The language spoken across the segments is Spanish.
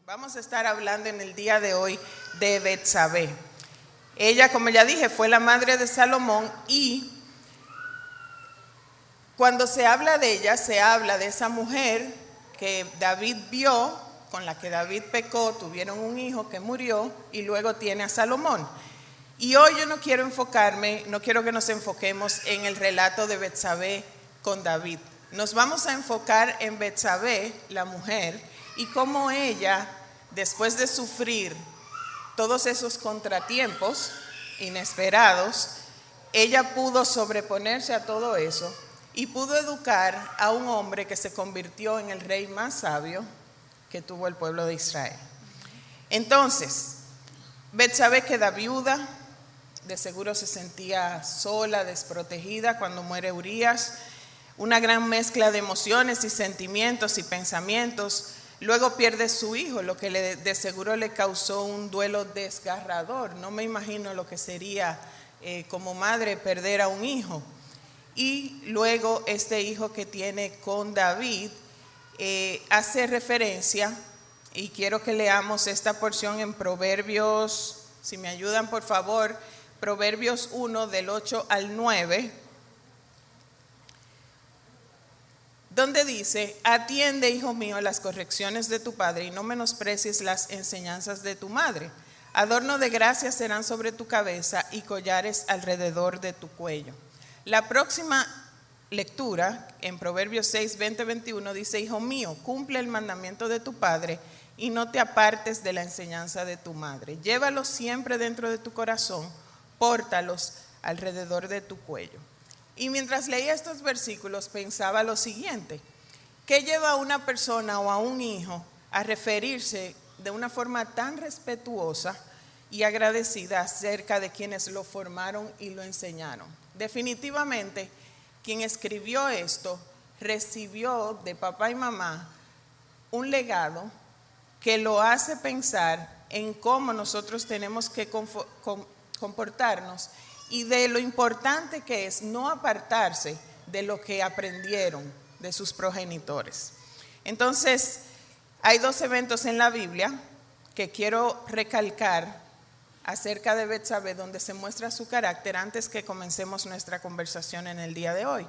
Vamos a estar hablando en el día de hoy de Betsabé. Ella, como ya dije, fue la madre de Salomón, y cuando se habla de ella, se habla de esa mujer que David vio, con la que David pecó, tuvieron un hijo que murió y luego tiene a Salomón. Y hoy yo no quiero que nos enfoquemos en el relato de Betsabé con David. Nos vamos a enfocar en Betsabé, la mujer, y cómo ella, después de sufrir todos esos contratiempos inesperados, ella pudo sobreponerse a todo eso y pudo educar a un hombre que se convirtió en el rey más sabio que tuvo el pueblo de Israel. Entonces, Betsabé queda viuda, de seguro se sentía sola, desprotegida cuando muere Urías, una gran mezcla de emociones y sentimientos y pensamientos. Luego pierde su hijo, lo que de seguro le causó un duelo desgarrador. No me imagino lo que sería como madre perder a un hijo. Y luego este hijo que tiene con David hace referencia, y quiero que leamos esta porción en Proverbios, si me ayudan por favor, Proverbios 1 del 8 al 9. Donde dice: atiende, hijo mío, las correcciones de tu padre y no menosprecies las enseñanzas de tu madre. Adorno de gracia serán sobre tu cabeza y collares alrededor de tu cuello. La próxima lectura, en Proverbios 6, 20, 21, dice: hijo mío, cumple el mandamiento de tu padre y no te apartes de la enseñanza de tu madre. Llévalos siempre dentro de tu corazón, pórtalos alrededor de tu cuello. Y mientras leía estos versículos pensaba lo siguiente: ¿qué lleva a una persona o a un hijo a referirse de una forma tan respetuosa y agradecida acerca de quienes lo formaron y lo enseñaron? Definitivamente, quien escribió esto recibió de papá y mamá un legado que lo hace pensar en cómo nosotros tenemos que comportarnos y de lo importante que es no apartarse de lo que aprendieron de sus progenitores. Entonces, hay dos eventos en la Biblia que quiero recalcar acerca de Betsabé, donde se muestra su carácter antes que comencemos nuestra conversación en el día de hoy.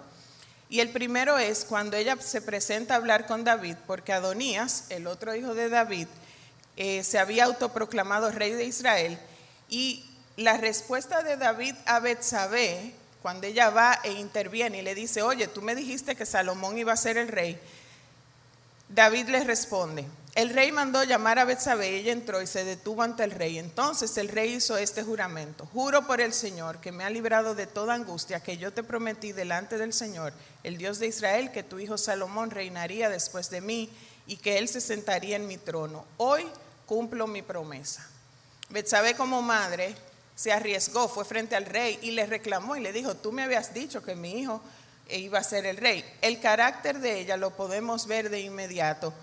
Y el primero es cuando ella se presenta a hablar con David, porque Adonías, el otro hijo de David, se había autoproclamado rey de Israel, y la respuesta de David a Betsabé, cuando ella va e interviene y le dice: oye, tú me dijiste que Salomón iba a ser el rey, David le responde: el rey mandó llamar a Betsabé, y ella entró y se detuvo ante el rey. Entonces el rey hizo este juramento: juro por el Señor, que me ha librado de toda angustia, que yo te prometí delante del Señor, el Dios de Israel, que tu hijo Salomón reinaría después de mí y que él se sentaría en mi trono. Hoy cumplo mi promesa. Betsabé, como madre, se arriesgó, fue frente al rey y le reclamó y le dijo: tú me habías dicho que mi hijo iba a ser el rey. El carácter de ella lo podemos ver de inmediato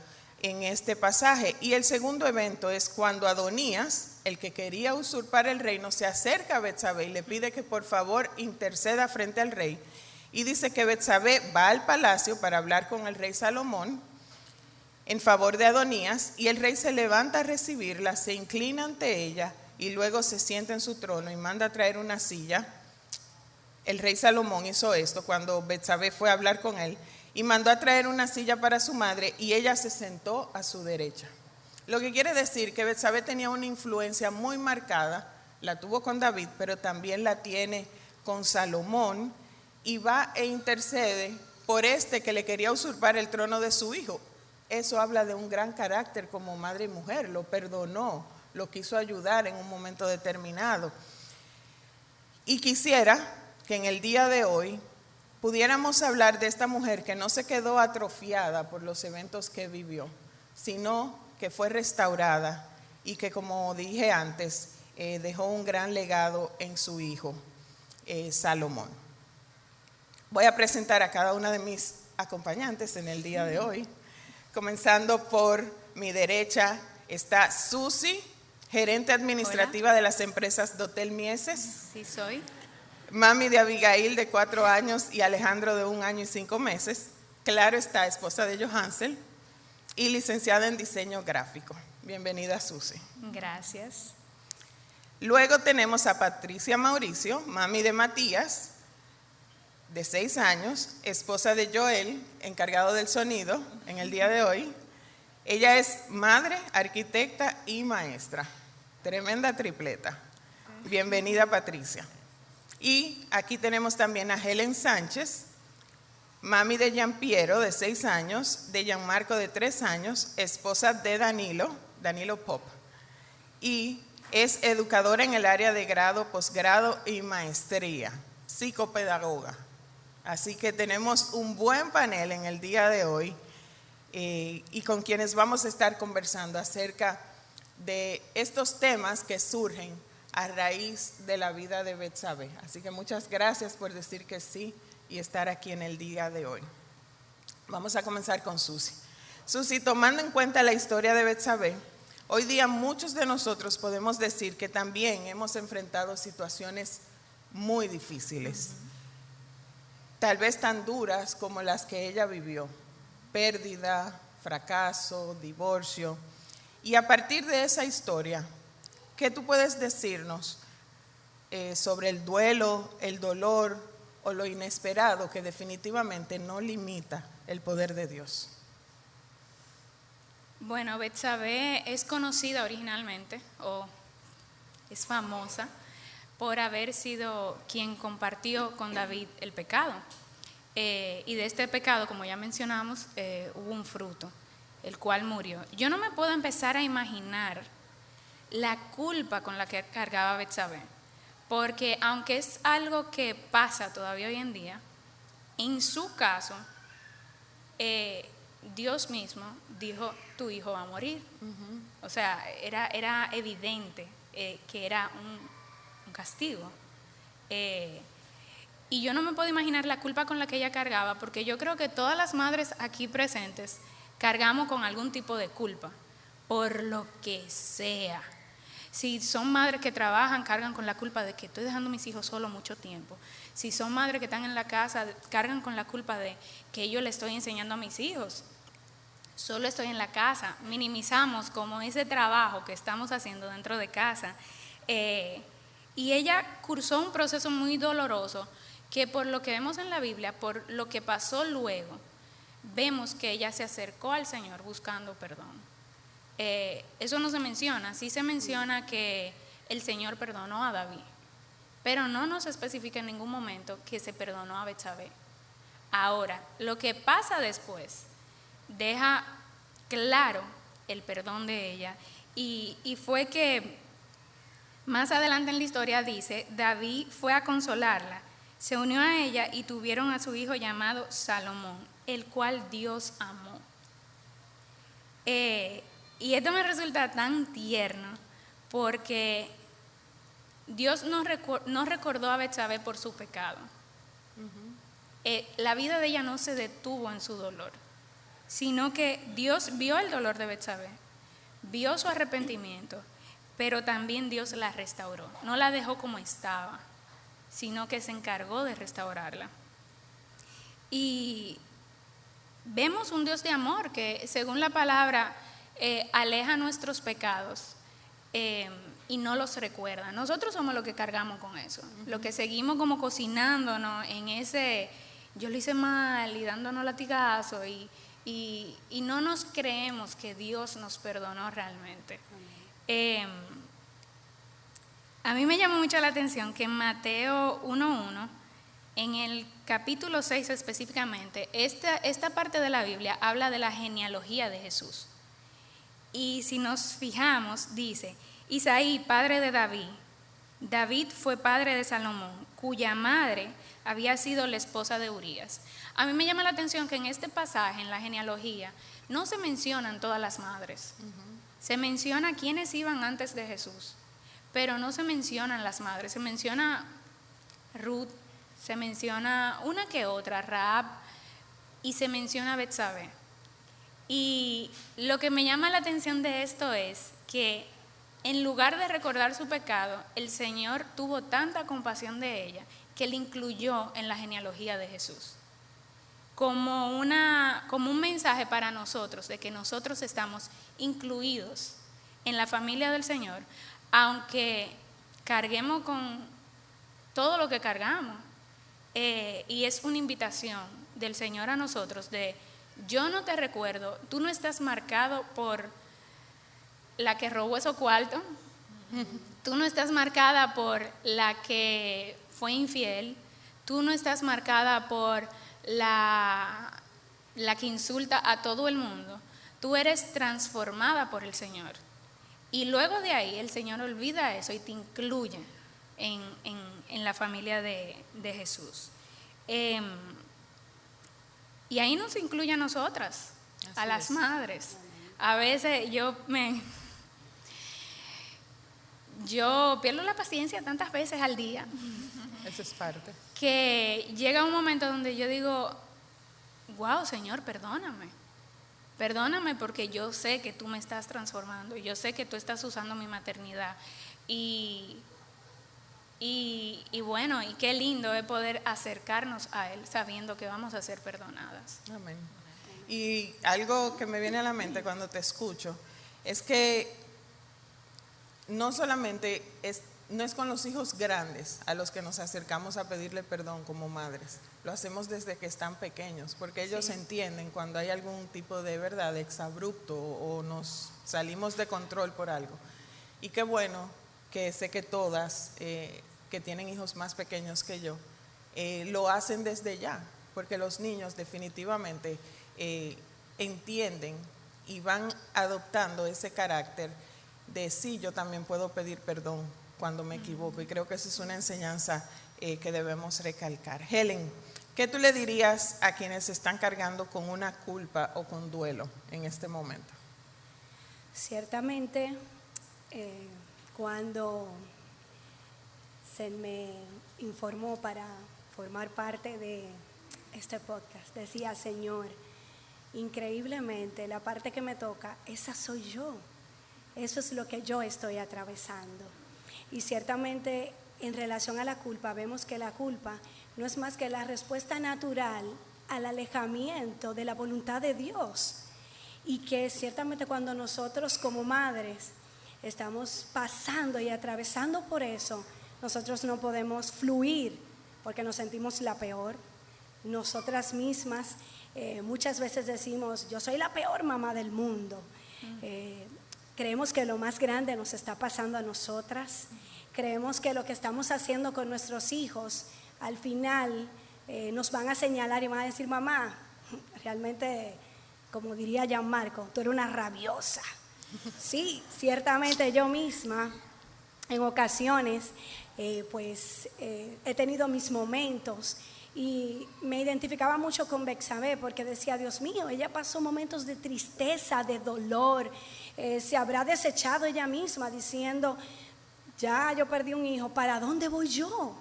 en este pasaje. Y el segundo evento es cuando Adonías, el que quería usurpar el reino, se acerca a Betsabé y le pide que por favor interceda frente al rey. Y dice que Betsabé va al palacio para hablar con el rey Salomón en favor de Adonías, y el rey se levanta a recibirla, se inclina ante ella y luego se sienta en su trono y manda a traer una silla. El rey Salomón hizo esto cuando Betsabé fue a hablar con él, y mandó a traer una silla para su madre, y ella se sentó a su derecha. Lo que quiere decir que Betsabé tenía una influencia muy marcada, la tuvo con David, pero también la tiene con Salomón, y va e intercede por este que le quería usurpar el trono de su hijo. Eso habla de un gran carácter como madre y mujer. Lo perdonó, lo quiso ayudar en un momento determinado. Y quisiera que en el día de hoy pudiéramos hablar de esta mujer que no se quedó atrofiada por los eventos que vivió, sino que fue restaurada y que, como dije antes, dejó un gran legado en su hijo Salomón. Voy a presentar a cada una de mis acompañantes en el día de hoy. Comenzando por mi derecha está Susi, gerente administrativa de las empresas Dotel Mieses. Sí, soy. Mami de Abigail, de 4 años, y Alejandro, de 1 año y 5 meses. Claro está, esposa de Johansel y licenciada en diseño gráfico. Bienvenida, Susi. Gracias. Luego tenemos a Patricia Mauricio, mami de Matías, de 6 años, esposa de Joel, encargado del sonido en el día de hoy. Ella es madre, arquitecta y maestra. Tremenda tripleta. Bienvenida, Patricia. Y aquí tenemos también a Helen Sánchez, mami de Gianpiero, de 6 años, de Gianmarco, de 3 años, esposa de Danilo Pop. Y es educadora en el área de grado, posgrado y maestría, psicopedagoga. Así que tenemos un buen panel en el día de hoy y con quienes vamos a estar conversando acerca de estos temas que surgen a raíz de la vida de Betsabé. Así que muchas gracias por decir que sí y estar aquí en el día de hoy. Vamos a comenzar con Susi. Susi, tomando en cuenta la historia de Betsabé, hoy día muchos de nosotros podemos decir que también hemos enfrentado situaciones muy difíciles. Tal vez tan duras como las que ella vivió, pérdida, fracaso, divorcio. Y a partir de esa historia, ¿qué tú puedes decirnos sobre el duelo, el dolor o lo inesperado que definitivamente no limita el poder de Dios? Bueno, Betsabé es conocida originalmente, o es famosa, por haber sido quien compartió con David el pecado. Y de este pecado, como ya mencionamos, hubo un fruto, el cual murió. Yo no me puedo empezar a imaginar la culpa con la que cargaba Betsabé, porque aunque es algo que pasa todavía hoy en día, en su caso, Dios mismo dijo, tu hijo va a morir. O sea, era evidente que era un castigo. Y yo no me puedo imaginar la culpa con la que ella cargaba, porque yo creo que todas las madres aquí presentes cargamos con algún tipo de culpa, por lo que sea. Si son madres que trabajan, cargan con la culpa de que estoy dejando a mis hijos solos mucho tiempo. Si son madres que están en la casa, cargan con la culpa de que yo le estoy enseñando a mis hijos. Solo estoy en la casa. Minimizamos como ese trabajo que estamos haciendo dentro de casa. Y ella cursó un proceso muy doloroso que, por lo que vemos en la Biblia, por lo que pasó luego, vemos que ella se acercó al Señor buscando perdón. Eso no se menciona. Sí se menciona que el Señor perdonó a David, pero no nos especifica en ningún momento que se perdonó a Betsabé. Ahora, lo que pasa después deja claro el perdón de ella, y fue que más adelante en la historia dice, David fue a consolarla, se unió a ella y tuvieron a su hijo llamado Salomón, el cual Dios amó. Y esto me resulta tan tierno porque Dios no recordó a Betsabé por su pecado. La vida de ella no se detuvo en su dolor, sino que Dios vio el dolor de Betsabé, vio su arrepentimiento, pero también Dios la restauró. No la dejó como estaba, sino que se encargó de restaurarla. Y vemos un Dios de amor que, según la palabra, aleja nuestros pecados y no los recuerda. Nosotros somos los que cargamos con eso, los que seguimos como cocinándonos en ese yo lo hice mal y dándonos latigazos y no nos creemos que Dios nos perdonó realmente. A mí me llamó mucho la atención que en Mateo 1:1, en el capítulo 6 específicamente, esta parte de la Biblia habla de la genealogía de Jesús. Y si nos fijamos, dice, Isaí, padre de David. David fue padre de Salomón, cuya madre había sido la esposa de Urías. A mí me llama la atención que en este pasaje, en la genealogía, no se mencionan todas las madres. Se menciona quiénes iban antes de Jesús, pero no se mencionan las madres. Se menciona Ruth, se menciona una que otra, Rahab, y se menciona Betsabé. Y lo que me llama la atención de esto es que en lugar de recordar su pecado, el Señor tuvo tanta compasión de ella que la incluyó en la genealogía de Jesús, como un mensaje para nosotros de que nosotros estamos incluidos en la familia del Señor, aunque carguemos con todo lo que cargamos, y es una invitación del Señor a nosotros de: yo no te recuerdo, tú no estás marcado por la que robó esos cuartos, tú no estás marcada por la que fue infiel, tú no estás marcada por la que insulta a todo el mundo, tú eres transformada por el Señor. Y luego de ahí el Señor olvida eso y te incluye en la familia de Jesús. Y ahí nos incluye a nosotras, a las madres. A veces yo pierdo la paciencia tantas veces al día. Eso es parte. Que llega un momento donde yo digo: wow, Señor, perdóname. Perdóname porque yo sé que tú me estás transformando. Yo sé que tú estás usando mi maternidad. Y bueno, y qué lindo es poder acercarnos a Él sabiendo que vamos a ser perdonadas. Amén. Y algo que me viene a la mente cuando te escucho es que no solamente no es con los hijos grandes a los que nos acercamos a pedirle perdón como madres, lo hacemos desde que están pequeños, porque ellos entienden cuando hay algún tipo de verdad, de exabrupto o nos salimos de control por algo. Y qué bueno que sé que todas que tienen hijos más pequeños que yo lo hacen desde ya, porque los niños definitivamente entienden y van adoptando ese carácter de sí, yo también puedo pedir perdón cuando me equivoco, y creo que esa es una enseñanza que debemos recalcar. Helen, ¿qué tú le dirías a quienes están cargando con una culpa o con duelo en este momento? Ciertamente, cuando se me informó para formar parte de este podcast, decía: Señor, increíblemente la parte que me toca, esa soy yo. Eso es lo que yo estoy atravesando. Y ciertamente en relación a la culpa, vemos que la culpa no es más que la respuesta natural al alejamiento de la voluntad de Dios. Y que ciertamente cuando nosotros como madres estamos pasando y atravesando por eso, nosotros no podemos fluir porque nos sentimos la peor. Nosotras mismas muchas veces decimos: yo soy la peor mamá del mundo. Creemos que lo más grande nos está pasando a nosotras. Creemos que lo que estamos haciendo con nuestros hijos al final nos van a señalar y van a decir: mamá, realmente, como diría Gianmarco, tú eres una rabiosa. Sí, ciertamente yo misma en ocasiones he tenido mis momentos y me identificaba mucho con Bexabé porque decía: Dios mío, ella pasó momentos de tristeza, de dolor, se habrá desechado ella misma diciendo: ya yo perdí un hijo, ¿para dónde voy yo?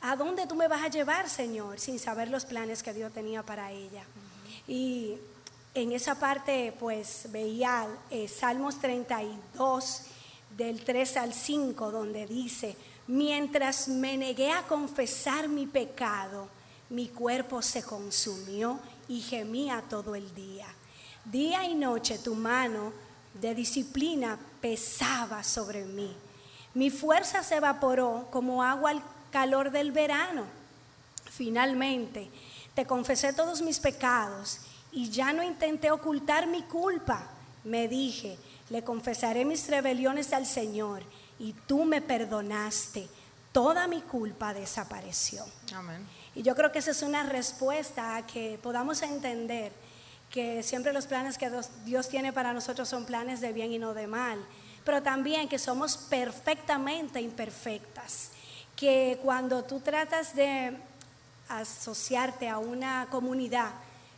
¿A dónde tú me vas a llevar, Señor? Sin saber los planes que Dios tenía para ella. Y en esa parte pues veía Salmos 32 del 3 al 5, donde dice: mientras me negué a confesar mi pecado, mi cuerpo se consumió y gemía todo el día. Día y noche tu mano de disciplina pesaba sobre mí. Mi fuerza se evaporó como agua al calor del verano. Finalmente te confesé todos mis pecados y ya no intenté ocultar mi culpa. Me dije: le confesaré mis rebeliones al Señor y tú me perdonaste. Toda mi culpa desapareció. Amén. Y yo creo que esa es una respuesta a que podamos entender que siempre los planes que Dios tiene para nosotros son planes de bien y no de mal, pero también que somos perfectamente imperfectas, que cuando tú tratas de asociarte a una comunidad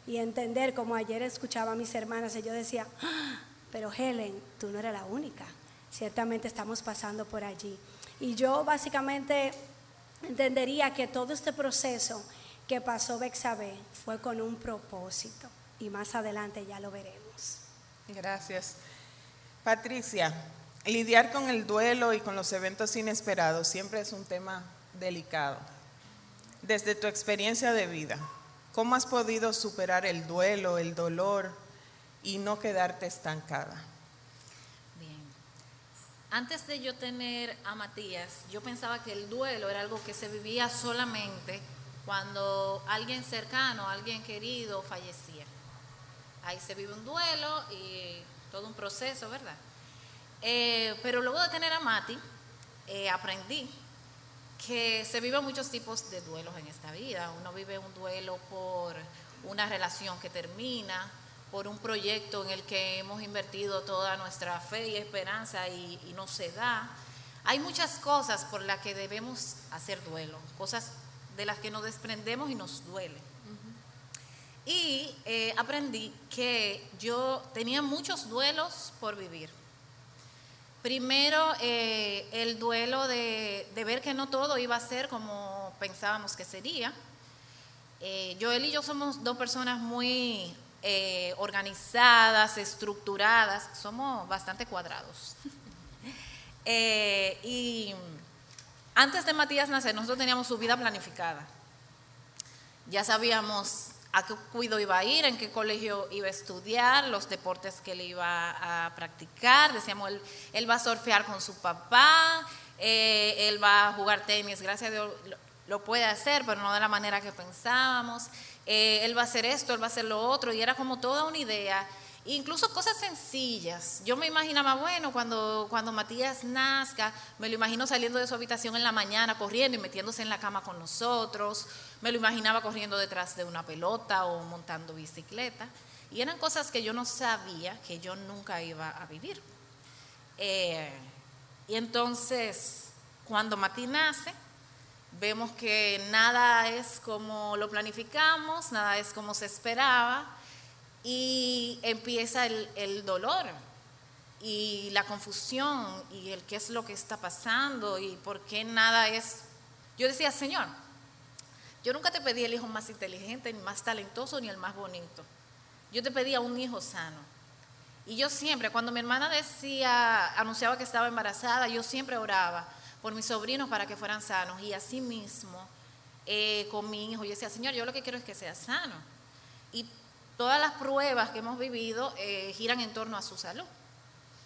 y entender, como ayer escuchaba a mis hermanas y yo decía: pero Helen, tú no eres la única, ciertamente estamos pasando por allí. Y yo básicamente entendería que todo este proceso que pasó Bexabé fue con un propósito, y más adelante ya lo veremos. Gracias. Patricia, lidiar con el duelo y con los eventos inesperados siempre es un tema delicado. Desde tu experiencia de vida, ¿cómo has podido superar el duelo, el dolor y no quedarte estancada? Bien. Antes de yo tener a Matías, yo pensaba que el duelo era algo que se vivía solamente cuando alguien cercano, alguien querido fallecía. Ahí se vive un duelo y todo un proceso, ¿verdad? Pero luego de tener a Mati, aprendí que se viven muchos tipos de duelos en esta vida. Uno vive un duelo por una relación que termina, por un proyecto en el que hemos invertido toda nuestra fe y esperanza y no se da. Hay muchas cosas por las que debemos hacer duelo, cosas de las que nos desprendemos y nos duele. Y aprendí que yo tenía muchos duelos por vivir. Primero, el duelo de ver que no todo iba a ser como pensábamos que sería. Joel y yo somos dos personas muy organizadas, estructuradas, somos bastante cuadrados. Y antes de Matías nacer, nosotros teníamos su vida planificada. Ya sabíamos a qué cuido iba a ir, en qué colegio iba a estudiar, los deportes que él iba a practicar. Decíamos, él va a surfear con su papá, él va a jugar tenis, gracias a Dios lo puede hacer, pero no de la manera que pensábamos. Él va a hacer esto, él va a hacer lo otro, y era como toda una idea. Incluso cosas sencillas. Yo me imaginaba, bueno, cuando Matías nazca, me lo imagino saliendo de su habitación en la mañana, corriendo y metiéndose en la cama con nosotros. Me lo imaginaba corriendo detrás de una pelota o montando bicicleta. Y eran cosas que yo no sabía que yo nunca iba a vivir. Y entonces, cuando Mati nace, vemos que nada es como lo planificamos, nada es como se esperaba. Y empieza el dolor y la confusión y el qué es lo que está pasando y por qué nada es. Yo decía, Señor, yo nunca te pedí el hijo más inteligente, ni más talentoso, ni el más bonito. Yo te pedía un hijo sano. Y yo siempre, cuando mi hermana anunciaba que estaba embarazada, yo siempre oraba por mis sobrinos para que fueran sanos. Y así mismo, con mi hijo, yo decía, Señor, yo lo que quiero es que sea sano. Y todas las pruebas que hemos vivido giran en torno a su salud.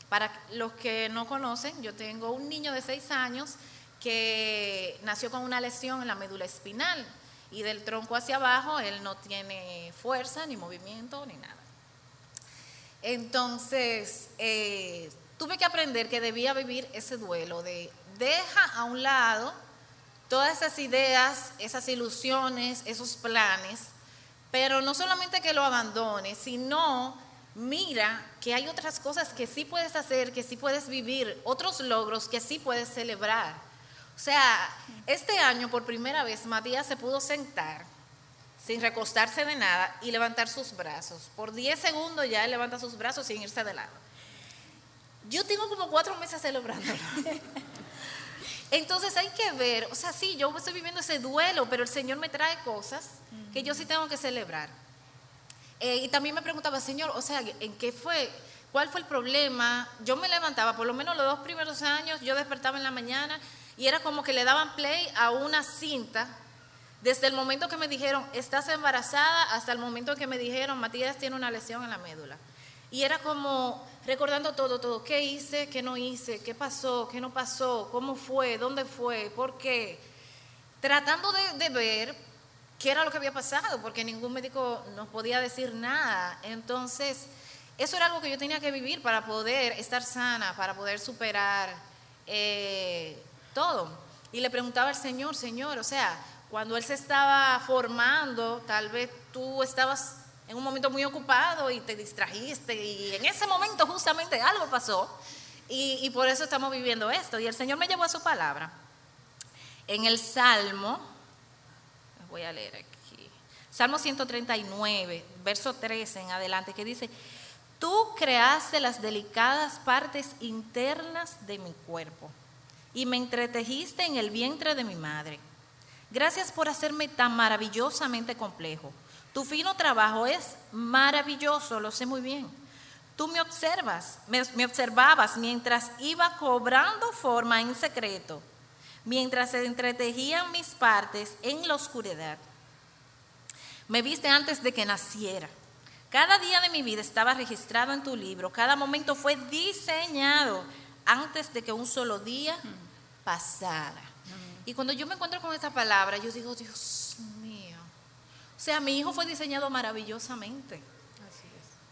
Para los que no conocen, yo tengo un niño de 6 años que nació con una lesión en la médula espinal y del tronco hacia abajo él no tiene fuerza, ni movimiento, ni nada. Entonces, tuve que aprender que debía vivir ese duelo de deja a un lado todas esas ideas, esas ilusiones, esos planes. Pero no solamente que lo abandones, sino mira que hay otras cosas que sí puedes hacer, que sí puedes vivir, otros logros que sí puedes celebrar. O sea, este año por primera vez Matías se pudo sentar sin recostarse de nada y levantar sus brazos. Por 10 segundos ya él levanta sus brazos sin irse de lado. Yo tengo como 4 meses celebrándolo. Entonces hay que ver, o sea, sí, yo estoy viviendo ese duelo, pero el Señor me trae cosas que yo sí tengo que celebrar. Y también me preguntaba, Señor, o sea, ¿en qué fue? ¿Cuál fue el problema? Yo me levantaba, por lo menos los 2 primeros años, yo despertaba en la mañana y era como que le daban play a una cinta, desde el momento que me dijeron, estás embarazada, hasta el momento que me dijeron, Matías tiene una lesión en la médula. Y era como recordando todo, qué hice, qué no hice, qué pasó, qué no pasó, cómo fue, dónde fue, por qué. Tratando de ver qué era lo que había pasado, porque ningún médico nos podía decir nada. Entonces, eso era algo que yo tenía que vivir para poder estar sana, para poder superar todo. Y le preguntaba al Señor, o sea, cuando Él se estaba formando, tal vez tú estabas en un momento muy ocupado y te distrajiste y en ese momento justamente algo pasó y por eso estamos viviendo esto. Y el Señor me llevó a su palabra. En el Salmo, voy a leer aquí, Salmo 139, verso 13 en adelante, que dice, tú creaste las delicadas partes internas de mi cuerpo y me entretejiste en el vientre de mi madre. Gracias por hacerme tan maravillosamente complejo. Tu fino trabajo es maravilloso, lo sé muy bien. Tú me observabas mientras iba cobrando forma en secreto, mientras se entretejían mis partes en la oscuridad. Me viste antes de que naciera. Cada día de mi vida estaba registrado en tu libro, cada momento fue diseñado antes de que un solo día pasara. Y cuando yo me encuentro con esta palabra, yo digo, Dios mío. O sea, mi hijo fue diseñado maravillosamente.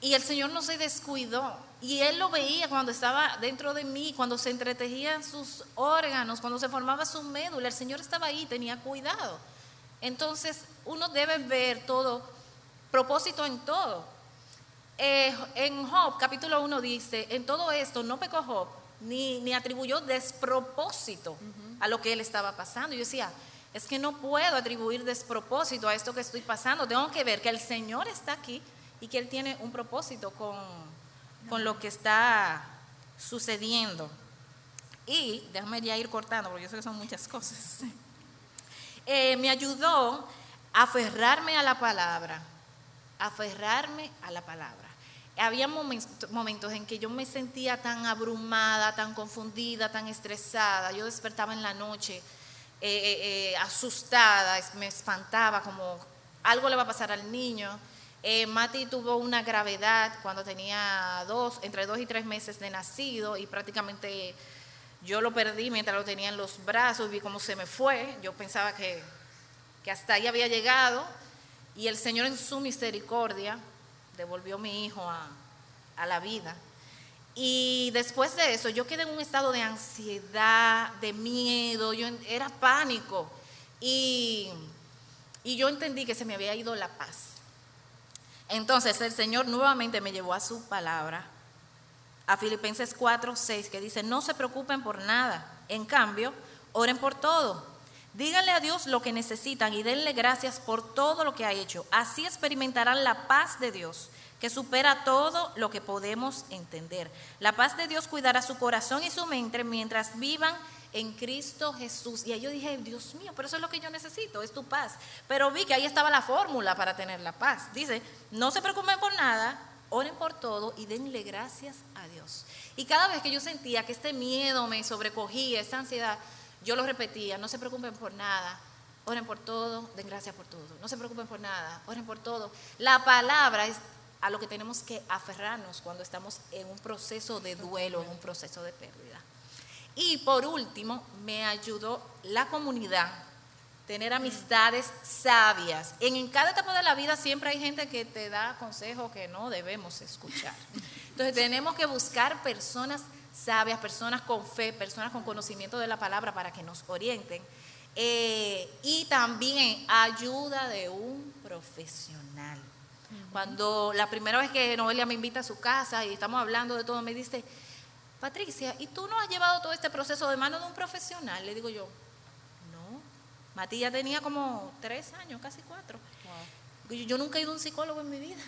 Y el Señor no se descuidó. Y Él lo veía cuando estaba dentro de mí, cuando se entretejían sus órganos, cuando se formaba su médula. El Señor estaba ahí, tenía cuidado. Entonces, uno debe ver todo, propósito en todo. En Job, capítulo 1 dice, en todo esto no pecó Job, ni atribuyó despropósito a lo que él estaba pasando. Y yo decía, es que no puedo atribuir despropósito a esto que estoy pasando. Tengo que ver que el Señor está aquí y que Él tiene un propósito con lo que está sucediendo. Y déjame ya ir cortando, porque yo sé que son muchas cosas. Me ayudó a aferrarme a la palabra, Había momentos en que yo me sentía tan abrumada, tan confundida, tan estresada. Yo despertaba en la noche asustada, me espantaba, como algo le va a pasar al niño. Mati tuvo una gravedad cuando tenía entre 2 y 3 meses de nacido, y prácticamente yo lo perdí mientras lo tenía en los brazos. Vi cómo se me fue. Yo pensaba que hasta ahí había llegado, y el Señor en su misericordia devolvió a mi hijo a la vida. Y después de eso yo quedé en un estado de ansiedad, de miedo, era pánico, y yo entendí que se me había ido la paz. Entonces el Señor nuevamente me llevó a su palabra, a Filipenses 4:6, que dice, no se preocupen por nada, en cambio, oren por todo. Díganle a Dios lo que necesitan y denle gracias por todo lo que ha hecho. Así experimentarán la paz de Dios, que supera todo lo que podemos entender. La paz de Dios cuidará su corazón y su mente mientras vivan en Cristo Jesús. Y ahí yo dije, Dios mío, pero eso es lo que yo necesito, es tu paz. Pero vi que ahí estaba la fórmula para tener la paz. Dice, no se preocupen por nada, oren por todo y denle gracias a Dios. Y cada vez que yo sentía que este miedo me sobrecogía, esta ansiedad, yo lo repetía, no se preocupen por nada, oren por todo, den gracias por todo. No se preocupen por nada, oren por todo. La palabra es a lo que tenemos que aferrarnos cuando estamos en un proceso de duelo, en un proceso de pérdida. Y por último, me ayudó la comunidad, tener amistades sabias. En cada etapa de la vida siempre hay gente que te da consejos que no debemos escuchar. Entonces tenemos que buscar personas sabias, personas con fe, personas con conocimiento de la palabra para que nos orienten. Y también ayuda de un profesional. Cuando la primera vez que Noelia me invita a su casa y estamos hablando de todo, me dice, Patricia, ¿y tú no has llevado todo este proceso de mano de un profesional? Le digo yo, no. Mati ya tenía como 3 años, casi 4. Wow. Yo nunca he ido a un psicólogo en mi vida.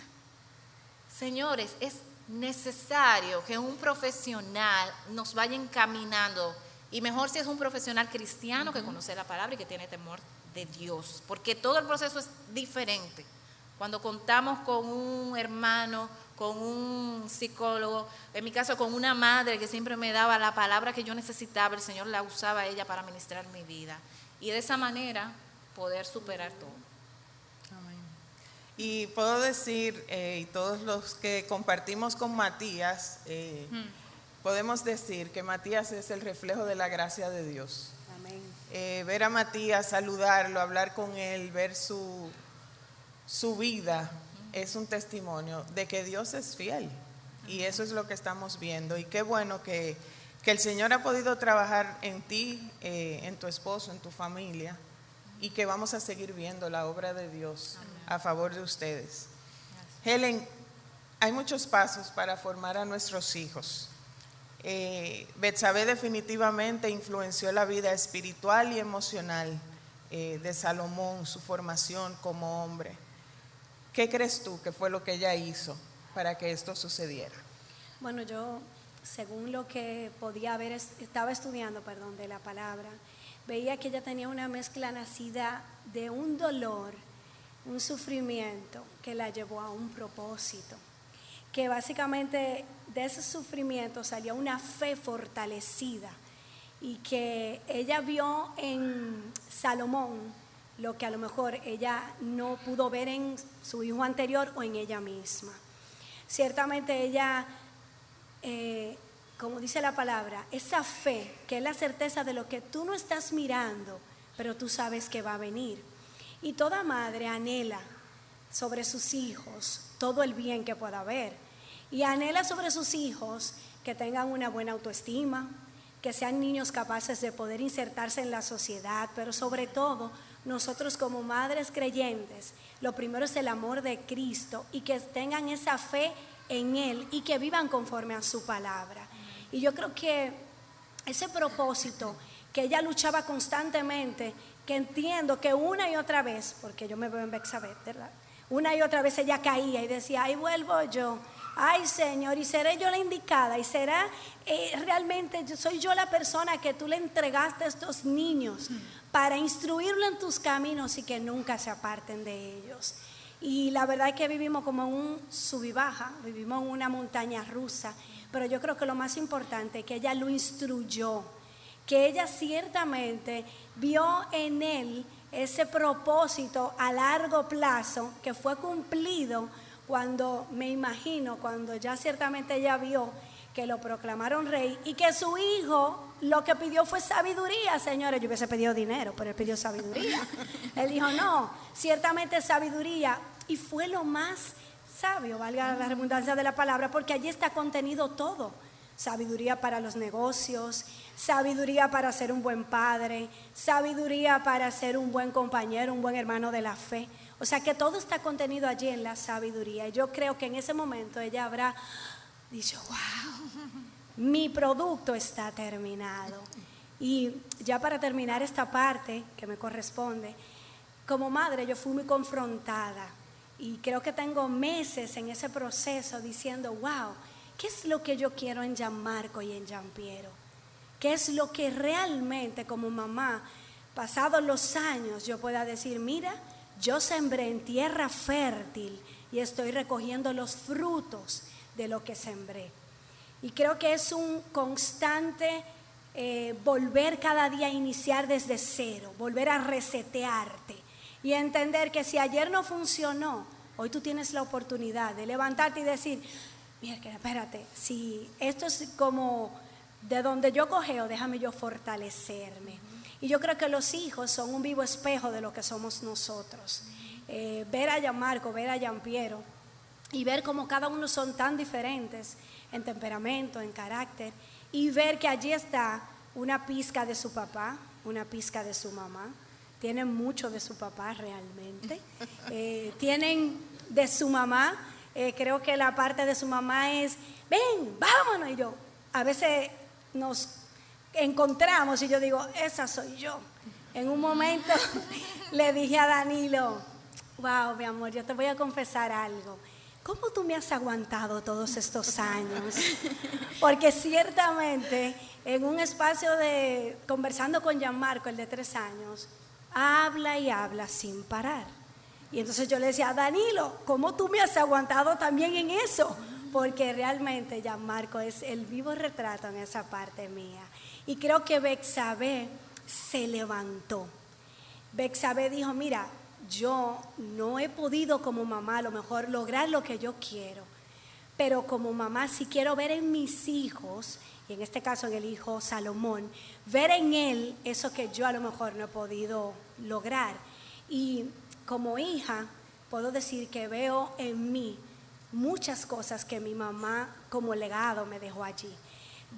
Señores, es necesario que un profesional nos vaya encaminando, y mejor si es un profesional cristiano que conoce la palabra y que tiene temor de Dios, porque todo el proceso es diferente. Cuando contamos con un hermano, con un psicólogo, en mi caso con una madre que siempre me daba la palabra que yo necesitaba, el Señor la usaba a ella para ministrar mi vida, y de esa manera poder superar todo. Amén. Y puedo decir, y todos los que compartimos con Matías, podemos decir que Matías es el reflejo de la gracia de Dios. Amén. Ver a Matías, saludarlo, hablar con él, ver su vida, es un testimonio de que Dios es fiel. Y eso es lo que estamos viendo. Y qué bueno que el Señor ha podido trabajar en ti, en tu esposo, en tu familia, y que vamos a seguir viendo la obra de Dios a favor de ustedes. Helen, hay muchos pasos para formar a nuestros hijos. Betsabé definitivamente influenció la vida espiritual y emocional de Salomón, su formación como hombre. ¿Qué crees tú que fue lo que ella hizo para que esto sucediera? Bueno, yo, según lo que estaba estudiando, de la palabra, veía que ella tenía una mezcla nacida de un dolor, un sufrimiento que la llevó a un propósito. Que básicamente de ese sufrimiento salía una fe fortalecida, y que ella vio en Salomón lo que a lo mejor ella no pudo ver en su hijo anterior o en ella misma. Ciertamente ella como dice la palabra, esa fe que es la certeza de lo que tú no estás mirando, pero tú sabes que va a venir. Y toda madre anhela sobre sus hijos todo el bien que pueda haber. Y anhela sobre sus hijos que tengan una buena autoestima, que sean niños capaces de poder insertarse en la sociedad, pero sobre todo nosotros como madres creyentes, lo primero es el amor de Cristo y que tengan esa fe en Él y que vivan conforme a su palabra. Y yo creo que ese propósito que ella luchaba constantemente, que entiendo que una y otra vez, porque yo me veo en Betsabé, ¿verdad? Una y otra vez ella caía y decía, ahí vuelvo yo, ay Señor, y seré yo la indicada, y será realmente, soy yo la persona que tú le entregaste a estos niños para instruirlo en tus caminos y que nunca se aparten de ellos. Y la verdad es que vivimos como en un sub y baja, vivimos en una montaña rusa, pero yo creo que lo más importante es que ella lo instruyó, que ella ciertamente vio en él ese propósito a largo plazo que fue cumplido cuando, me imagino, cuando ya ciertamente ella vio que lo proclamaron rey y que su hijo lo que pidió fue sabiduría. Señores, yo hubiese pedido dinero, pero él pidió sabiduría. Él dijo, no, ciertamente sabiduría, y fue lo más sabio, valga la redundancia de la palabra, porque allí está contenido todo. Sabiduría para los negocios, sabiduría para ser un buen padre, sabiduría para ser un buen compañero, un buen hermano de la fe. O sea que todo está contenido allí en la sabiduría. Yo creo que en ese momento ella habrá dicho, wow, mi producto está terminado. Y ya para terminar esta parte que me corresponde, como madre yo fui muy confrontada y creo que tengo meses en ese proceso diciendo, wow, ¿qué es lo que yo quiero en Gianmarco y en Giampiero? ¿Qué es lo que realmente como mamá, pasados los años, yo pueda decir, mira, yo sembré en tierra fértil y estoy recogiendo los frutos de lo que sembré? Y creo que es un constante volver cada día a iniciar desde cero, volver a resetearte y entender que si ayer no funcionó, hoy tú tienes la oportunidad de levantarte y decir, mira, espérate, si esto es como de donde yo cogeo, déjame yo fortalecerme. Y yo creo que los hijos son un vivo espejo de lo que somos nosotros. Ver a Gianmarco, ver a Giampiero y ver cómo cada uno son tan diferentes en temperamento, en carácter, y ver que allí está una pizca de su papá, una pizca de su mamá. Tienen mucho de su papá realmente. Tienen de su mamá. Creo que la parte de su mamá es, ven, vámonos. Y yo, a veces nos encontramos y yo digo, esa soy yo. En un momento le dije a Danilo, wow, mi amor, yo te voy a confesar algo. ¿Cómo tú me has aguantado todos estos años? Porque ciertamente en un espacio de conversando con Gianmarco, el de 3 años, habla y habla sin parar. Y entonces yo le decía, Danilo, ¿cómo tú me has aguantado también en eso? Porque realmente Gianmarco es el vivo retrato en esa parte mía. Y creo que Betsabé se levantó. Betsabé dijo, mira, yo no he podido como mamá a lo mejor lograr lo que yo quiero, pero como mamá sí quiero ver en mis hijos, y en este caso en el hijo Salomón, ver en él eso que yo a lo mejor no he podido lograr. Y como hija puedo decir que veo en mí muchas cosas que mi mamá como legado me dejó allí,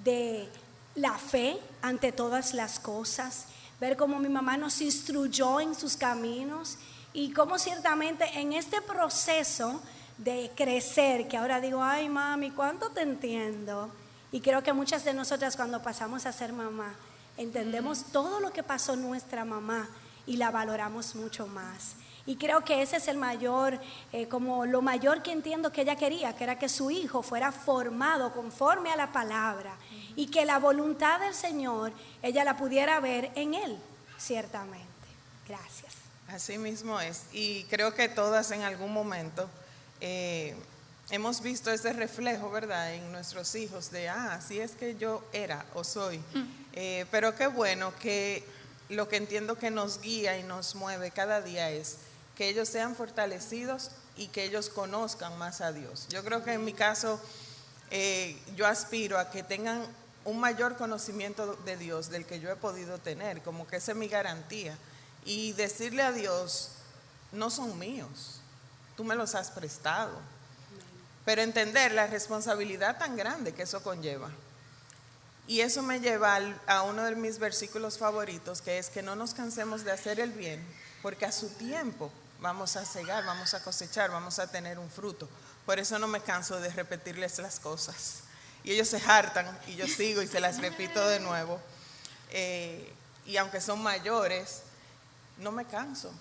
de la fe ante todas las cosas, ver cómo mi mamá nos instruyó en sus caminos y cómo ciertamente en este proceso de crecer, que ahora digo, ay mami, ¿cuánto te entiendo? Y creo que muchas de nosotras cuando pasamos a ser mamá, entendemos todo lo que pasó nuestra mamá y la valoramos mucho más. Y creo que ese es el mayor, como lo mayor que entiendo que ella quería, que era que su hijo fuera formado conforme a la palabra y que la voluntad del Señor, ella la pudiera ver en él, ciertamente. Gracias. Así mismo es. Y creo que todas en algún momento hemos visto ese reflejo, ¿verdad?, en nuestros hijos de, así es que yo era o soy. Pero qué bueno que lo que entiendo que nos guía y nos mueve cada día es que ellos sean fortalecidos y que ellos conozcan más a Dios. Yo creo que en mi caso yo aspiro a que tengan un mayor conocimiento de Dios del que yo he podido tener, como que esa es mi garantía. Y decirle a Dios, no son míos, tú me los has prestado. Pero entender la responsabilidad tan grande que eso conlleva. Y eso me lleva a uno de mis versículos favoritos, que es que no nos cansemos de hacer el bien, porque a su tiempo vamos a cegar, vamos a cosechar, vamos a tener un fruto. Por eso no me canso de repetirles las cosas. Y ellos se hartan y yo sigo y se las repito de nuevo. Y aunque son mayores, no me canso,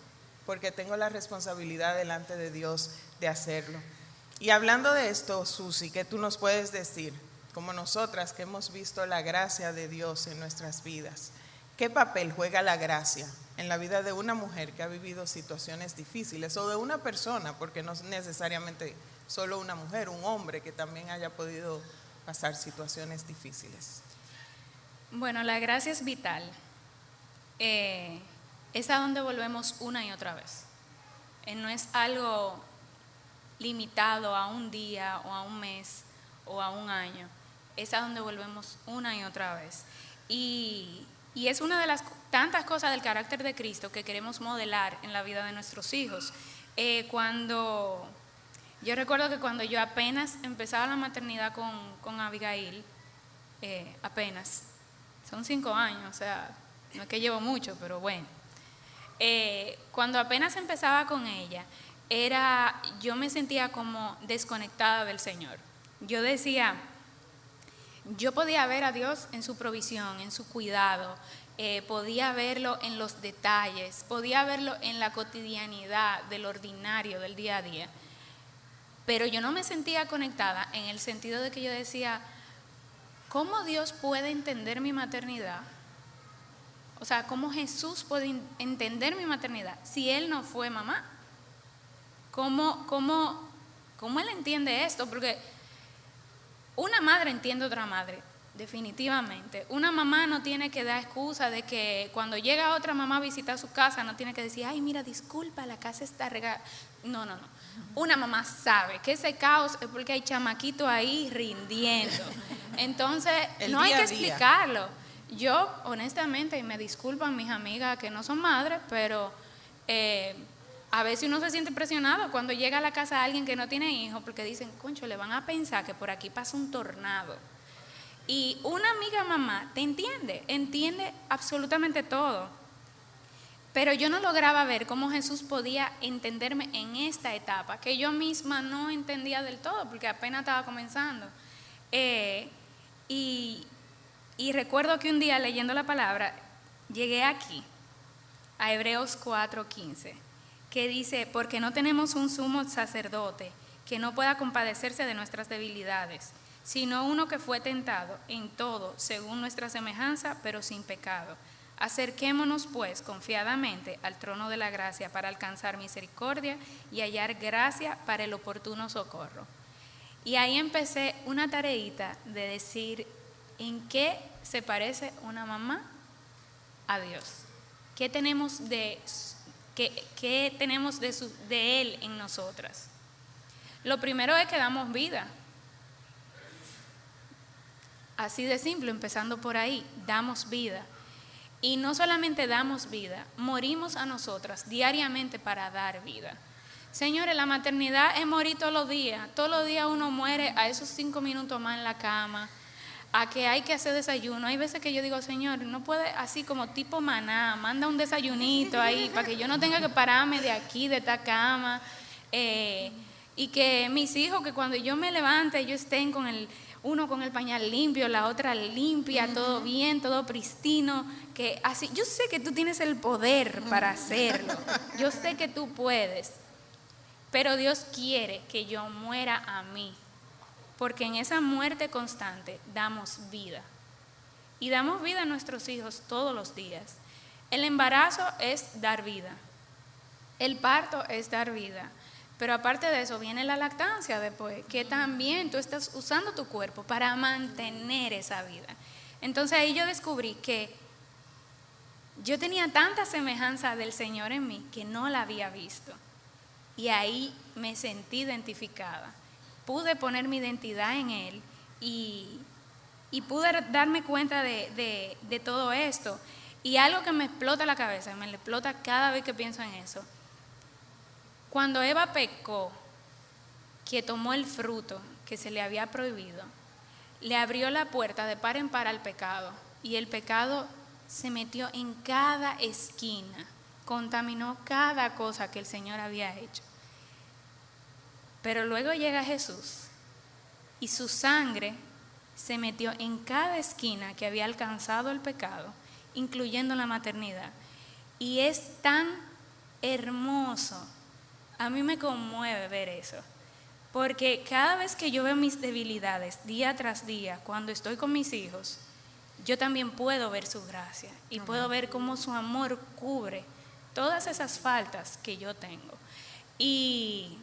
porque tengo la responsabilidad delante de Dios de hacerlo. Y hablando de esto, Susi, ¿qué tú nos puedes decir? Como nosotras que hemos visto la gracia de Dios en nuestras vidas, ¿qué papel juega la gracia en la vida de una mujer que ha vivido situaciones difíciles, o de una persona, porque no es necesariamente solo una mujer, un hombre que también haya podido pasar situaciones difíciles? Bueno, la gracia es vital. Es a donde volvemos una y otra vez. No es algo limitado a un día o a un mes o a un año. Es a donde volvemos una y otra vez. Y es una de las tantas cosas del carácter de Cristo que queremos modelar en la vida de nuestros hijos. Yo recuerdo que cuando yo apenas empezaba la maternidad con Abigail, apenas, son 5 años, o sea, no es que llevo mucho, pero bueno. Cuando apenas empezaba con ella, yo me sentía como desconectada del Señor. Yo decía, yo podía ver a Dios en su provisión, en su cuidado, podía verlo en los detalles, podía verlo en la cotidianidad del ordinario, del día a día, pero yo no me sentía conectada en el sentido de que yo decía, ¿cómo Dios puede entender mi maternidad? O sea, ¿cómo Jesús puede entender mi maternidad si Él no fue mamá? ¿Cómo Él entiende esto? Porque una madre entiende a otra madre, definitivamente. Una mamá no tiene que dar excusa de que cuando llega otra mamá a visitar su casa, no tiene que decir, ay, mira, disculpa, la casa está regada. No. Una mamá sabe que ese caos es porque hay chamaquito ahí rindiendo. Entonces, no hay que explicarlo. Yo, honestamente, y me disculpan mis amigas que no son madres, pero a veces uno se siente presionado cuando llega a la casa alguien que no tiene hijos, porque dicen, concho, le van a pensar que por aquí pasa un tornado. Y una amiga mamá te entiende absolutamente todo. Pero yo no lograba ver cómo Jesús podía entenderme en esta etapa, que yo misma no entendía del todo, porque apenas estaba comenzando. Y recuerdo que un día leyendo la palabra, llegué aquí, a Hebreos 4:15, que dice, porque no tenemos un sumo sacerdote que no pueda compadecerse de nuestras debilidades, sino uno que fue tentado en todo, según nuestra semejanza, pero sin pecado. Acerquémonos, pues, confiadamente al trono de la gracia para alcanzar misericordia y hallar gracia para el oportuno socorro. Y ahí empecé una tareita de decir, ¿en qué se parece una mamá a Dios? ¿Qué tenemos de Él en nosotras? Lo primero es que damos vida. Así de simple, empezando por ahí, damos vida. Y no solamente damos vida, morimos a nosotras diariamente para dar vida. Señores, la maternidad es morir todos los días. Todos los días uno muere a esos 5 minutos más en la cama, a que hay que hacer desayuno. Hay veces que yo digo, Señor, no puede así como tipo maná, manda un desayunito ahí para que yo no tenga que pararme de aquí, de esta cama. Y que mis hijos, que cuando yo me levante, ellos estén uno con el pañal limpio, la otra limpia, todo bien, todo pristino, que así, yo sé que tú tienes el poder para hacerlo, yo sé que tú puedes, pero Dios quiere que yo muera a mí, porque en esa muerte constante damos vida, y damos vida a nuestros hijos todos los días. El embarazo es dar vida, el parto es dar vida. Pero aparte de eso viene la lactancia después, que también tú estás usando tu cuerpo para mantener esa vida. Entonces ahí yo descubrí que yo tenía tanta semejanza del Señor en mí que no la había visto. Y ahí me sentí identificada. Pude poner mi identidad en Él y pude darme cuenta de todo esto. Y algo que me explota la cabeza, me explota cada vez que pienso en eso. Cuando Eva pecó, que tomó el fruto que se le había prohibido, le abrió la puerta de par en par al pecado, y el pecado se metió en cada esquina, contaminó cada cosa que el Señor había hecho. Pero luego llega Jesús y su sangre se metió en cada esquina que había alcanzado el pecado, incluyendo la maternidad. Y es tan hermoso, a mí me conmueve ver eso, porque cada vez que yo veo mis debilidades día tras día, cuando estoy con mis hijos, yo también puedo ver su gracia y puedo ver cómo su amor cubre todas esas faltas que yo tengo. Y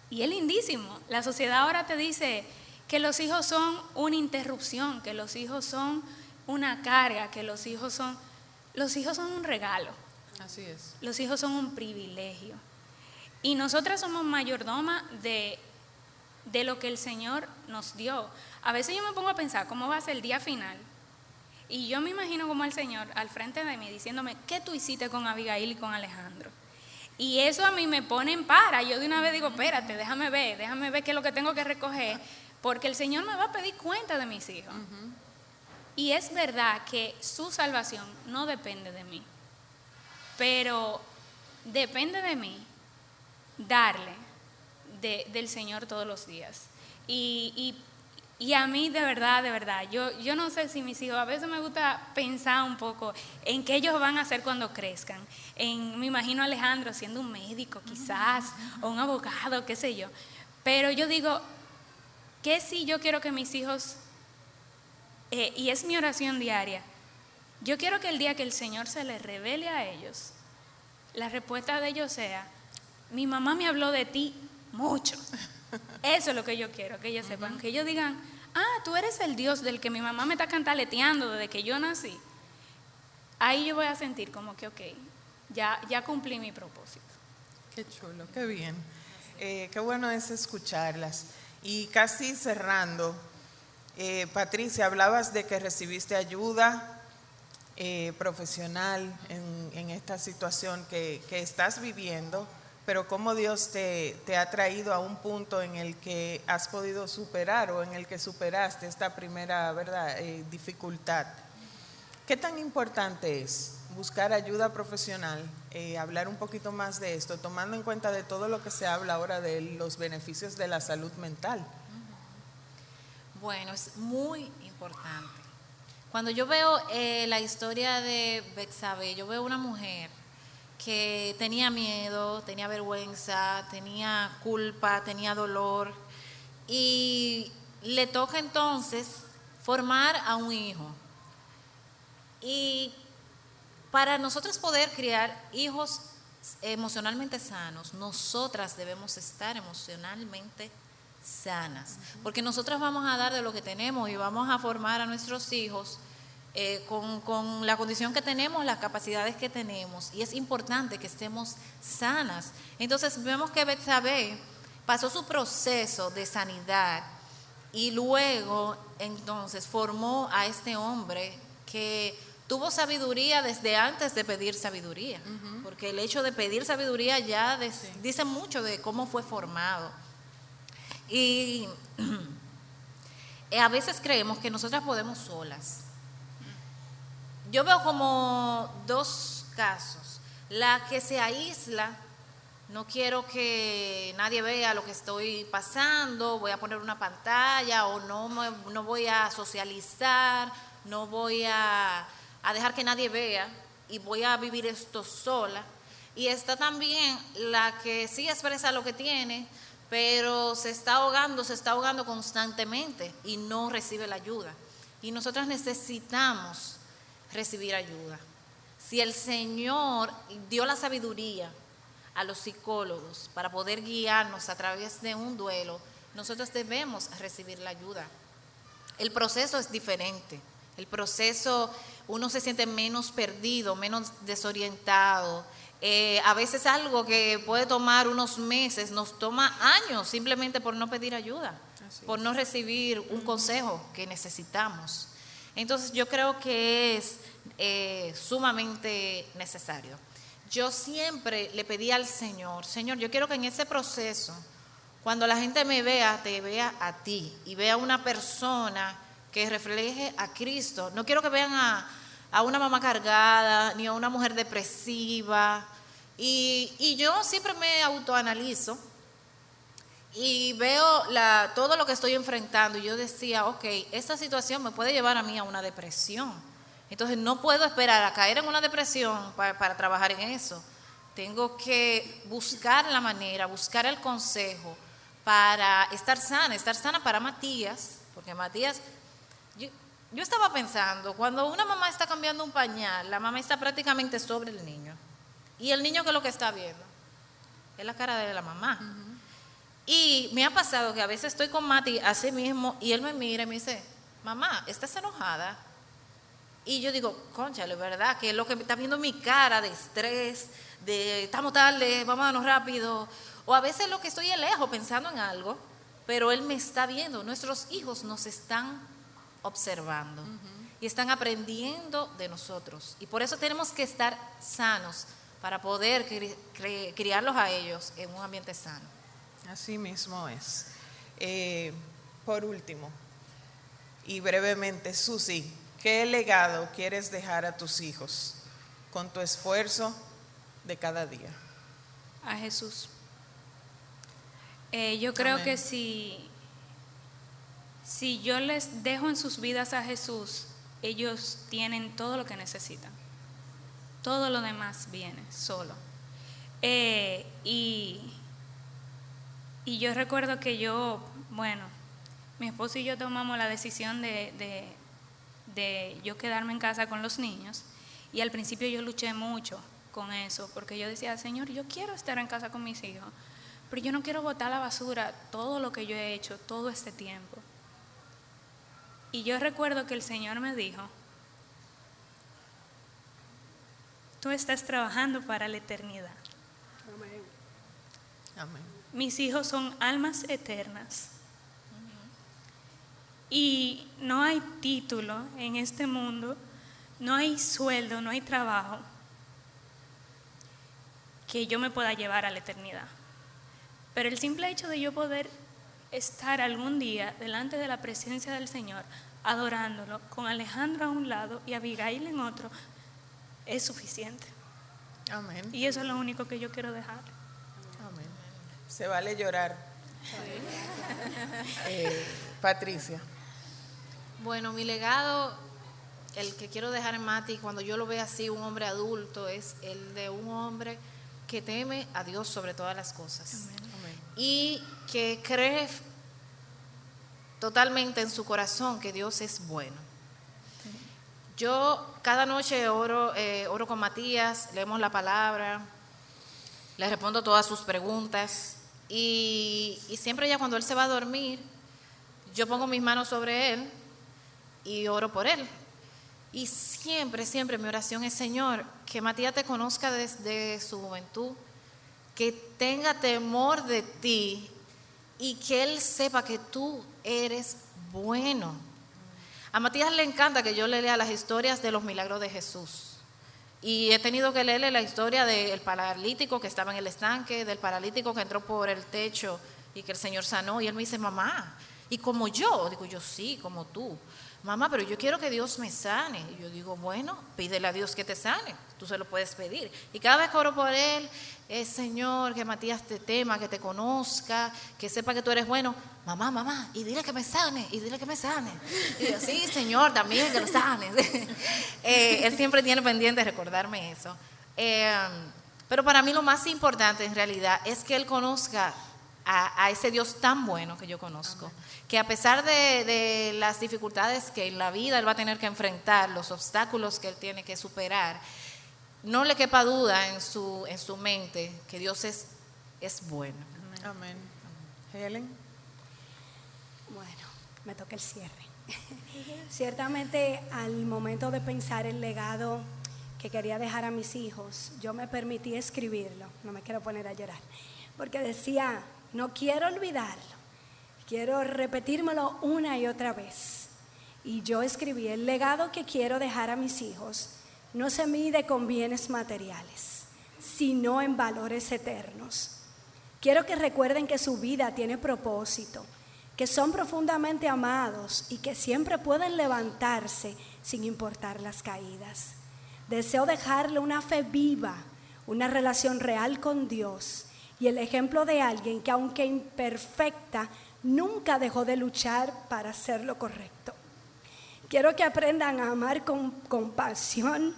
es lindísimo. La sociedad ahora te dice que los hijos son una interrupción, que los hijos son una carga, que los hijos son un regalo. Así es. Los hijos son un privilegio. Y nosotras somos mayordomas de lo que el Señor nos dio. A veces yo me pongo a pensar cómo va a ser el día final. Y yo me imagino como el Señor al frente de mí diciéndome, ¿qué tú hiciste con Abigail y con Alejandro? Y eso a mí me pone en para. Yo de una vez digo, espérate, déjame ver qué es lo que tengo que recoger, porque el Señor me va a pedir cuenta de mis hijos. Y es verdad que su salvación no depende de mí, pero depende de mí darle del Señor todos los días. Y a mí de verdad, yo no sé si mis hijos, a veces me gusta pensar un poco en qué ellos van a hacer cuando crezcan. Me imagino a Alejandro siendo un médico quizás, o un abogado, qué sé yo. Pero yo digo, ¿qué si yo quiero que mis hijos, y es mi oración diaria, yo quiero que el día que el Señor se les revele a ellos, la respuesta de ellos sea, mi mamá me habló de ti mucho. Eso es lo que yo quiero, que ellos sepan, que ellos digan, tú eres el Dios del que mi mamá me está cantaleteando desde que yo nací. Ahí yo voy a sentir como que, ok, ya cumplí mi propósito. Qué chulo, qué bien. Qué bueno es escucharlas. Y casi cerrando, Patricia, hablabas de que recibiste ayuda profesional en esta situación que estás viviendo, pero cómo Dios te ha traído a un punto en el que has podido superar o en el que superaste esta primera, ¿verdad?, dificultad. ¿Qué tan importante es buscar ayuda profesional? Hablar un poquito más de esto, tomando en cuenta de todo lo que se habla ahora de los beneficios de la salud mental. Bueno, es muy importante. Cuando yo veo la historia de Betsabé, yo veo una mujer que tenía miedo, tenía vergüenza, tenía culpa, tenía dolor, y le toca entonces formar a un hijo. Y para nosotros poder criar hijos emocionalmente sanos, nosotras debemos estar emocionalmente sanas, porque nosotras vamos a dar de lo que tenemos y vamos a formar a nuestros hijos con la condición que tenemos, las capacidades que tenemos, y es importante que estemos sanas. Entonces vemos que Betsabé pasó su proceso de sanidad y luego entonces formó a este hombre que tuvo sabiduría desde antes de pedir sabiduría, porque el hecho de pedir sabiduría ya dice mucho de cómo fue formado. Y a veces creemos que nosotras podemos solas. Yo veo como dos casos. La que se aísla, no quiero que nadie vea lo que estoy pasando, voy a poner una pantalla, o no voy a socializar, no voy a dejar que nadie vea y voy a vivir esto sola. Y está también la que sí expresa lo que tiene, pero se está ahogando constantemente y no recibe la ayuda. Y nosotras necesitamos recibir ayuda. Si el Señor dio la sabiduría a los psicólogos para poder guiarnos a través de un duelo, nosotros debemos recibir la ayuda. El proceso es diferente. El proceso, uno se siente menos perdido, menos desorientado. A veces algo que puede tomar unos meses nos toma años simplemente por no pedir ayuda. por no recibir un consejo que necesitamos. Entonces yo creo que es sumamente necesario. Yo siempre le pedí al Señor, Señor, yo quiero que en ese proceso, cuando la gente me vea, te vea a ti y vea una persona que refleje a Cristo. No quiero que vean a una mamá cargada, ni a una mujer depresiva. Y yo siempre me autoanalizo y veo todo lo que estoy enfrentando. Y yo decía, ok, esta situación me puede llevar a mí a una depresión. Entonces no puedo esperar a caer en una depresión para trabajar en eso. Tengo que buscar la manera, buscar el consejo para estar sana para Matías, porque Matías, yo estaba pensando, cuando una mamá está cambiando un pañal, la mamá está prácticamente sobre el niño. Y el niño, ¿qué es lo que está viendo? Es la cara de la mamá. Y me ha pasado que a veces estoy con Mati así mismo y él me mira y me dice, mamá, ¿estás enojada? Y yo digo, cónchale, ¿verdad? Que es lo que está viendo mi cara de estrés, de estamos tarde, vámonos rápido. O a veces lo que estoy lejos pensando en algo, pero él me está viendo. Nuestros hijos nos están observando y están aprendiendo de nosotros. Y por eso tenemos que estar sanos para poder criarlos a ellos en un ambiente sano. Así mismo es. Por último, y brevemente, Susi, ¿qué legado quieres dejar a tus hijos con tu esfuerzo de cada día? A Jesús. Yo creo Amén. que si yo les dejo en sus vidas a Jesús, ellos tienen todo lo que necesitan. Todo lo demás viene solo. Y yo recuerdo que mi esposo y yo tomamos la decisión de yo quedarme en casa con los niños. Y al principio yo luché mucho con eso, porque yo decía, Señor, yo quiero estar en casa con mis hijos, pero yo no quiero botar a la basura todo lo que yo he hecho todo este tiempo. Y yo recuerdo que el Señor me dijo, tú estás trabajando para la eternidad. Amén. Amén. Mis hijos son almas eternas. Y no hay título en este mundo, no hay sueldo, no hay trabajo que yo me pueda llevar a la eternidad. Pero el simple hecho de yo poder estar algún día delante de la presencia del Señor, adorándolo, con Alejandro a un lado y Abigail en otro, es suficiente. Amén. Y eso es lo único que yo quiero dejar. Amén. Se vale llorar. Patricia. Bueno, mi legado, el que quiero dejar en Mati, cuando yo lo veo así, un hombre adulto, es el de un hombre que teme a Dios sobre todas las cosas. Amén. Y que cree totalmente en su corazón que Dios es bueno. Yo cada noche oro con Matías, leemos la palabra, le respondo todas sus preguntas y siempre ya cuando él se va a dormir, yo pongo mis manos sobre él y oro por él. Y siempre, siempre mi oración es, Señor, que Matías te conozca desde su juventud, que tenga temor de ti y que él sepa que tú eres bueno. A Matías le encanta que yo le lea las historias de los milagros de Jesús. Y he tenido que leerle la historia del paralítico que estaba en el estanque, del paralítico que entró por el techo y que el Señor sanó. Y él me dice, mamá, ¿y como yo? Digo yo, sí, como tú. Mamá, pero yo quiero que Dios me sane. Y yo digo, bueno, pídele a Dios que te sane. Tú se lo puedes pedir. Y cada vez que oro por él, Señor, que Matías te tema, que te conozca, que sepa que tú eres bueno. Mamá, y dile que me sane, y dile que me sane. Y yo, sí, Señor, también que lo sane. Él siempre tiene pendiente recordarme eso. Pero para mí lo más importante en realidad es que él conozca a ese Dios tan bueno que yo conozco. Amén. Que a pesar de las dificultades que en la vida él va a tener que enfrentar, los obstáculos que él tiene que superar, no le quepa duda en su mente que Dios es bueno. Amén. Helen. Bueno, me toca el cierre. Ciertamente al momento de pensar el legado que quería dejar a mis hijos, yo me permití escribirlo, no me quiero poner a llorar, porque decía, no quiero olvidarlo, Quiero repetírmelo una y otra vez. Y yo escribí: el legado que quiero dejar a mis hijos no se mide con bienes materiales, sino en valores eternos. Quiero que recuerden que su vida tiene propósito, que son profundamente amados y que siempre pueden levantarse sin importar las caídas. Deseo dejarle una fe viva, una relación real con Dios y el ejemplo de alguien que, aunque imperfecta, nunca dejó de luchar para hacer lo correcto. Quiero que aprendan a amar con compasión,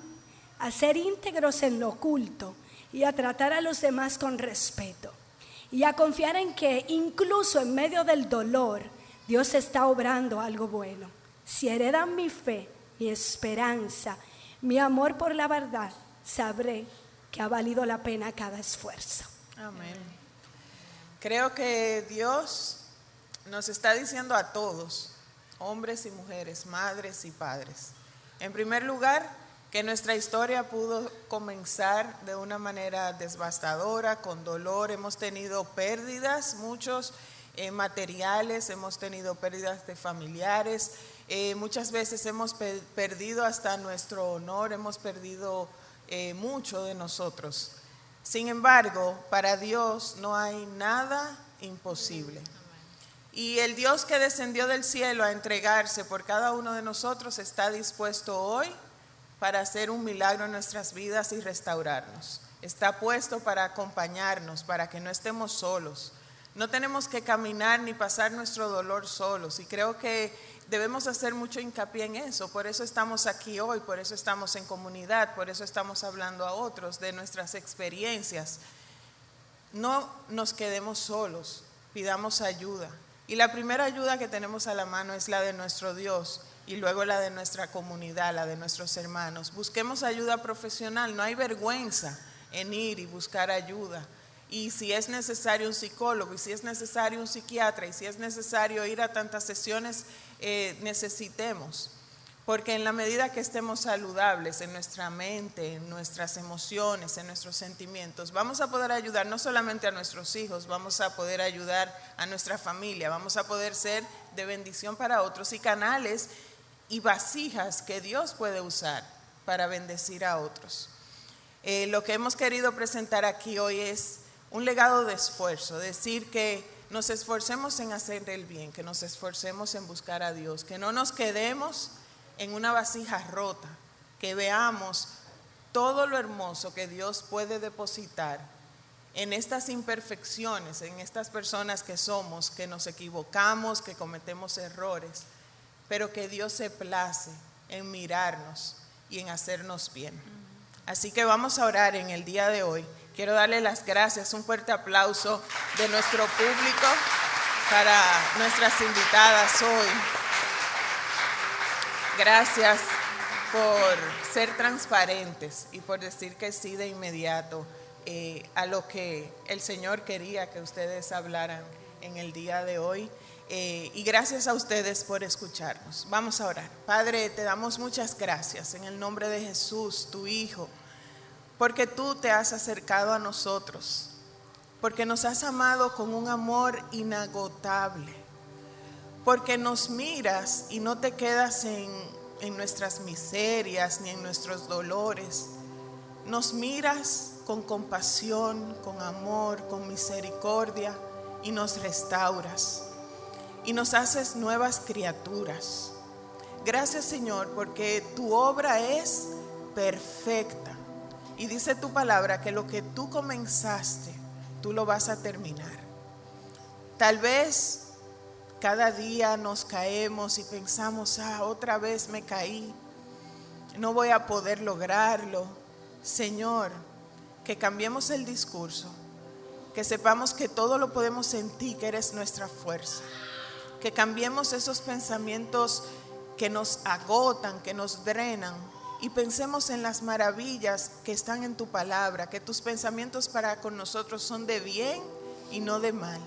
a ser íntegros en lo oculto y a tratar a los demás con respeto. Y a confiar en que incluso en medio del dolor, Dios está obrando algo bueno. Si heredan mi fe, mi esperanza, mi amor por la verdad, sabré que ha valido la pena cada esfuerzo. Amén. Creo que Dios nos está diciendo a todos, hombres y mujeres, madres y padres, en primer lugar, que nuestra historia pudo comenzar de una manera devastadora, con dolor. Hemos tenido pérdidas, muchos materiales, hemos tenido pérdidas de familiares, muchas veces hemos perdido hasta nuestro honor, hemos perdido mucho de nosotros. Sin embargo, para Dios no hay nada imposible. Y el Dios que descendió del cielo a entregarse por cada uno de nosotros está dispuesto hoy para hacer un milagro en nuestras vidas y restaurarnos. Está puesto para acompañarnos, para que no estemos solos. No tenemos que caminar ni pasar nuestro dolor solos, y creo que debemos hacer mucho hincapié en eso. Por eso estamos aquí hoy, por eso estamos en comunidad, por eso estamos hablando a otros de nuestras experiencias. No nos quedemos solos, pidamos ayuda. Y la primera ayuda que tenemos a la mano es la de nuestro Dios, y luego la de nuestra comunidad, la de nuestros hermanos. Busquemos ayuda profesional, no hay vergüenza en ir y buscar ayuda. Y si es necesario un psicólogo, y si es necesario un psiquiatra, y si es necesario ir a tantas sesiones, necesitemos. Porque en la medida que estemos saludables en nuestra mente, en nuestras emociones, en nuestros sentimientos, vamos a poder ayudar no solamente a nuestros hijos, vamos a poder ayudar a nuestra familia, vamos a poder ser de bendición para otros y canales y vasijas que Dios puede usar para bendecir a otros. Lo que hemos querido presentar aquí hoy es un legado de esfuerzo, decir que nos esforcemos en hacer el bien, que nos esforcemos en buscar a Dios, que no nos quedemos en una vasija rota, que veamos todo lo hermoso que Dios puede depositar en estas imperfecciones, en estas personas que somos, que nos equivocamos, que cometemos errores, pero que Dios se place en mirarnos y en hacernos bien. Así que vamos a orar en el día de hoy. Quiero darle las gracias, un fuerte aplauso de nuestro público para nuestras invitadas hoy. Gracias por ser transparentes y por decir que sí de inmediato a lo que el Señor quería que ustedes hablaran en el día de hoy. Y gracias a ustedes por escucharnos. Vamos a orar. Padre, te damos muchas gracias en el nombre de Jesús, tu Hijo, porque tú te has acercado a nosotros, porque nos has amado con un amor inagotable, porque nos miras y no te quedas en nuestras miserias ni en nuestros dolores. Nos miras con compasión, con amor, con misericordia y nos restauras y nos haces nuevas criaturas. Gracias, Señor, porque tu obra es perfecta y dice tu palabra que lo que tú comenzaste, tú lo vas a terminar. Tal vez cada día nos caemos y pensamos, otra vez me caí, no voy a poder lograrlo. Señor, que cambiemos el discurso, que sepamos que todo lo podemos en ti, que eres nuestra fuerza. Que cambiemos esos pensamientos que nos agotan, que nos drenan, y pensemos en las maravillas que están en tu palabra, que tus pensamientos para con nosotros son de bien y no de mal,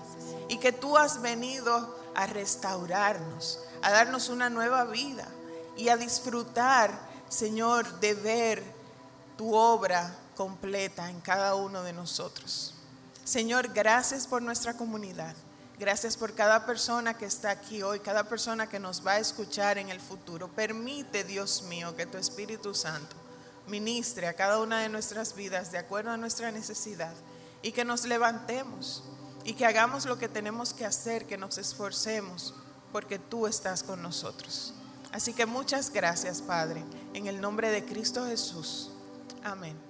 y que tú has venido a restaurarnos, a darnos una nueva vida y a disfrutar, Señor, de ver tu obra completa en cada uno de nosotros. Señor, gracias por nuestra comunidad. Gracias por cada persona que está aquí hoy, cada persona que nos va a escuchar en el futuro. Permite, Dios mío, que tu Espíritu Santo ministre a cada una de nuestras vidas de acuerdo a nuestra necesidad y que nos levantemos y que hagamos lo que tenemos que hacer, que nos esforcemos porque tú estás con nosotros. Así que muchas gracias, Padre, en el nombre de Cristo Jesús. Amén.